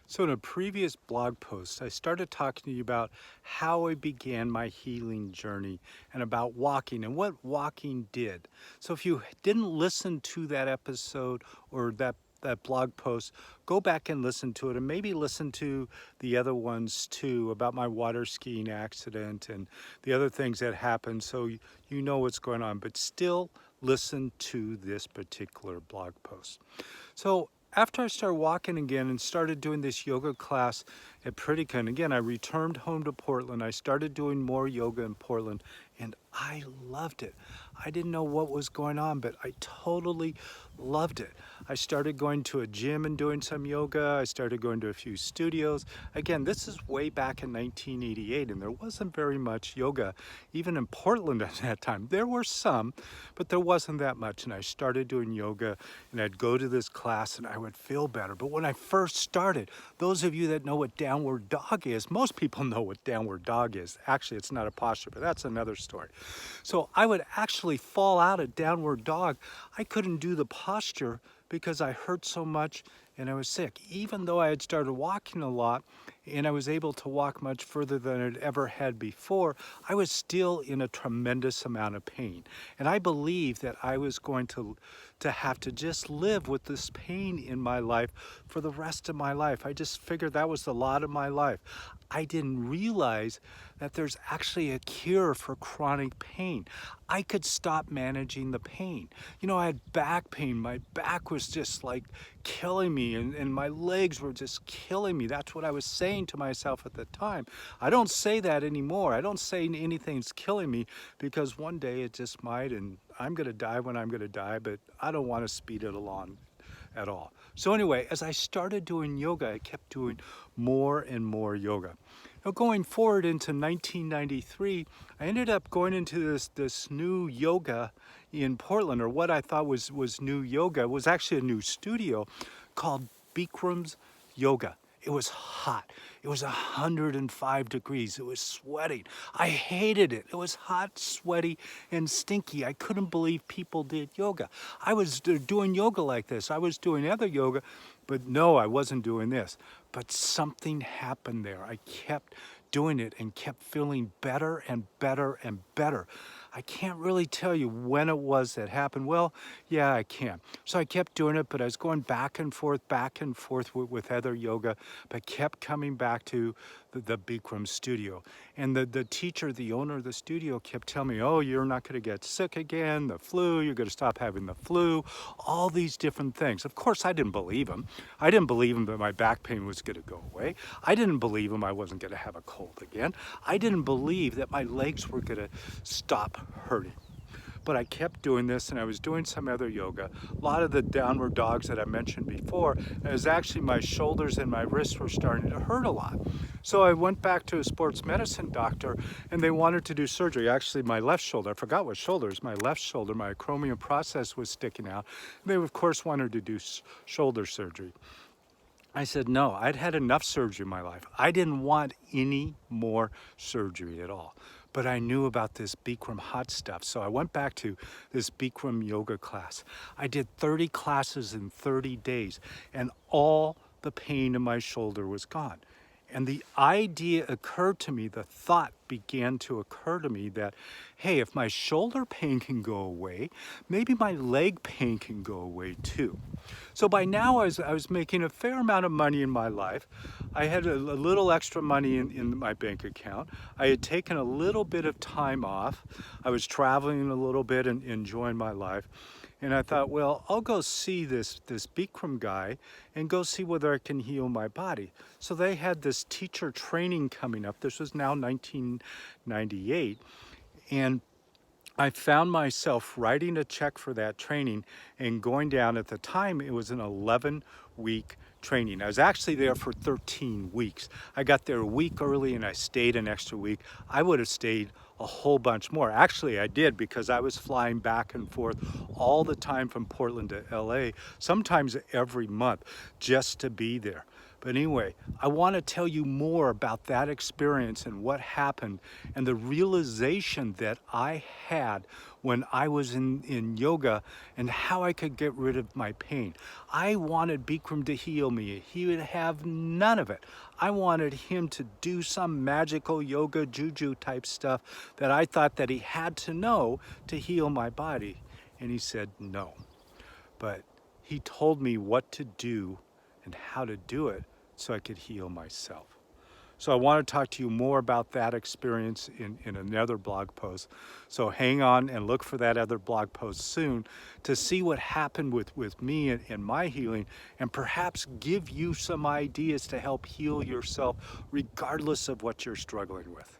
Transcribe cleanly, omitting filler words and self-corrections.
So in a previous blog post, I started talking to you about how I began my healing journey and about walking and what walking did. So if you didn't listen to that episode or that blog post, go back and listen to it and maybe listen to the other ones too about my water skiing accident and the other things that happened so you know what's going on, but still listen to this particular blog post. So after I started walking again and started doing this yoga class at Pritika, and again, I returned home to Portland. I started doing more yoga in Portland and I loved it. I didn't know what was going on, but I totally loved it. I started going to a gym and doing some yoga. I started going to a few studios. Again, this is way back in 1988 and there wasn't very much yoga, even in Portland at that time. There were some, but there wasn't that much. And I started doing yoga and I'd go to this class and I would feel better. But when I first started, those of you that know what downward dog is, most people know what downward dog is. Actually, it's not a posture, but that's another story. So I would actually fall out of downward dog. I couldn't do the posture because I hurt so much and I was sick. Even though I had started walking a lot and I was able to walk much further than I'd ever had before, I was still in a tremendous amount of pain. And I believed that I was going to have to just live with this pain in my life for the rest of my life. I just figured that was the lot of my life. I didn't realize that there's actually a cure for chronic pain. I could stop managing the pain. You know, I had back pain. My back was just like killing me and my legs were just killing me. That's what I was saying to myself at the time. I don't say that anymore. I don't say anything's killing me because one day it just might, and I'm gonna die when I'm gonna die, but I don't want to speed it along at all. So anyway, as I started doing yoga, I kept doing more and more yoga. Now going forward into 1993, I ended up going into this new yoga in Portland, or what I thought was new yoga. It was actually a new studio called Bikram's Yoga. It was hot. It was 105 degrees. It was sweating. I hated it. It was hot, sweaty, and stinky. I couldn't believe people did yoga. I was doing yoga like this. I was doing other yoga, but no, I wasn't doing this. But something happened there. I kept doing it and kept feeling better and better and better. I can't really tell you when it was that happened. Well, yeah, I can. So I kept doing it, but I was going back and forth with other yoga, but kept coming back to the Bikram studio. And the teacher, the owner of the studio, kept telling me, oh, you're not going to get sick again, the flu, you're going to stop having the flu, all these different things. Of course, I didn't believe him. I didn't believe him that my back pain was going to go away. I didn't believe him I wasn't going to have a cold again. I didn't believe that my legs were going to stop hurting. But I kept doing this and I was doing some other yoga. A lot of the downward dogs that I mentioned before, and it was actually my shoulders and my wrists were starting to hurt a lot. So I went back to a sports medicine doctor and they wanted to do surgery. Actually, my left shoulder, I forgot what shoulder, my left shoulder, my acromion process was sticking out. They, of course, wanted to do shoulder surgery. I said, no, I'd had enough surgery in my life. I didn't want any more surgery at all. But I knew about this Bikram hot stuff. So I went back to this Bikram yoga class. I did 30 classes in 30 days and all the pain in my shoulder was gone. And the idea occurred to me, the thought began to occur to me that, hey, if my shoulder pain can go away, maybe my leg pain can go away too. So by now I was making a fair amount of money in my life. I had a little extra money in my bank account. I had taken a little bit of time off. I was traveling a little bit and enjoying my life. And I thought, well, I'll go see this Bikram guy and go see whether I can heal my body. So they had this teacher training coming up. This was now 1998. And I found myself writing a check for that training and going down. At the time, it was an 11-week training. I was actually there for 13 weeks. I got there a week early and I stayed an extra week. I would have stayed a whole bunch more. Actually, I did because I was flying back and forth all the time from Portland to LA, sometimes every month, just to be there. But anyway, I want to tell you more about that experience and what happened and the realization that I had when I was in yoga and how I could get rid of my pain. I wanted Bikram to heal me. He would have none of it. I wanted him to do some magical yoga juju type stuff that I thought that he had to know to heal my body. And he said no. But he told me what to do and how to do it so I could heal myself. So I want to talk to you more about that experience in another blog post. So hang on and look for that other blog post soon to see what happened with me and my healing, and perhaps give you some ideas to help heal yourself regardless of what you're struggling with.